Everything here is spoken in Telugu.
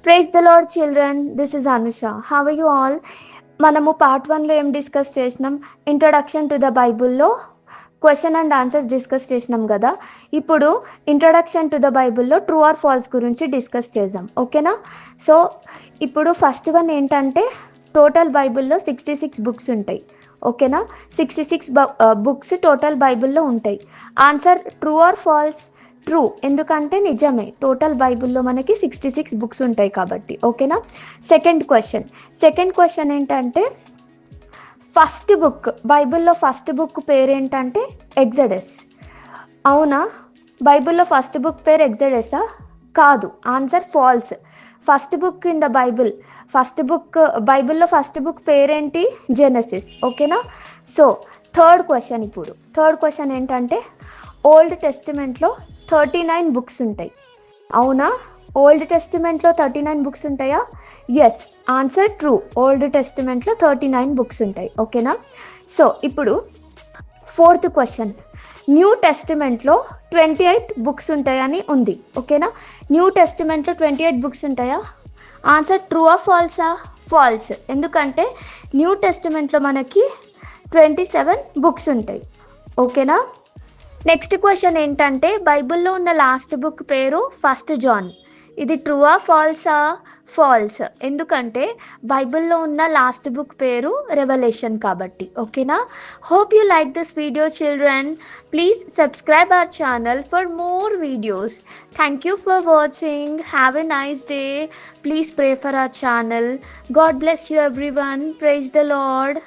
Praise the Lord, children. This is Anusha. How are you all? మనము పార్ట్ 1లో ఏం డిస్కస్ చేసినాం? ఇంట్రడక్షన్ టు ద బైబుల్లో క్వశ్చన్ అండ్ ఆన్సర్స్ డిస్కస్ చేసినాం కదా. ఇప్పుడు ఇంట్రడక్షన్ టు ద బైబుల్లో ట్రూ ఆర్ ఫాల్స్ గురించి డిస్కస్ చేద్దాం, ఓకేనా? సో ఇప్పుడు ఫస్ట్ వన్ ఏంటంటే, టోటల్ బైబుల్లో 66 బుక్స్ ఉంటాయి, ఓకేనా? 66 బుక్స్ టోటల్ బైబుల్లో ఉంటాయి. Answer true or false? True. ఎందుకంటే నిజమే, టోటల్ బైబుల్లో మనకి 66 బుక్స్ ఉంటాయి కాబట్టి, ఓకేనా? సెకండ్ క్వశ్చన్ ఏంటంటే, ఫస్ట్ బుక్ బైబిల్లో ఫస్ట్ బుక్ పేరేంటంటే ఎగ్జడస్. అవునా? బైబిల్లో ఫస్ట్ బుక్ పేరు ఎగ్జడసా? కాదు. Answer false. First book in the బైబిల్లో ఫస్ట్ బుక్ పేరేంటి? జెనసిస్, ఓకేనా? సో థర్డ్ క్వశ్చన్ ఏంటంటే, ఓల్డ్ టెస్టిమెంట్లో 39 బుక్స్ ఉంటాయి. అవునా? ఓల్డ్ టెస్టిమెంట్లో 39 బుక్స్ ఉంటాయా? Yes, answer true. ఓల్డ్ టెస్టిమెంట్లో 39 బుక్స్ ఉంటాయి, ఓకేనా? సో ఇప్పుడు ఫోర్త్ క్వశ్చన్, న్యూ టెస్టిమెంట్లో 28 బుక్స్ ఉంటాయని ఉంది, ఓకేనా? న్యూ టెస్టిమెంట్లో 28 బుక్స్ ఉంటాయా? ఆన్సర్ ట్రూ ఆ ఫాల్సా? ఫాల్స్. ఎందుకంటే న్యూ టెస్టిమెంట్లో మనకి 27 బుక్స్ ఉంటాయి, ఓకేనా? నెక్స్ట్ క్వశ్చన్ ఏంటంటే, బైబిల్లో ఉన్న లాస్ట్ బుక్ పేరు ఫస్ట్ జాన్. ఇది ట్రూ ఆ ఫాల్సా? ఫాల్స్. ఎందుకంటే బైబిల్లో ఉన్న లాస్ట్ బుక్ పేరు రెవల్యూషన్ కాబట్టి, ఓకేనా? Hope you like this video, children. Please subscribe our channel for more videos. Thank you for watching. Have a nice day. Please pray for our channel. God bless you everyone. Praise the Lord.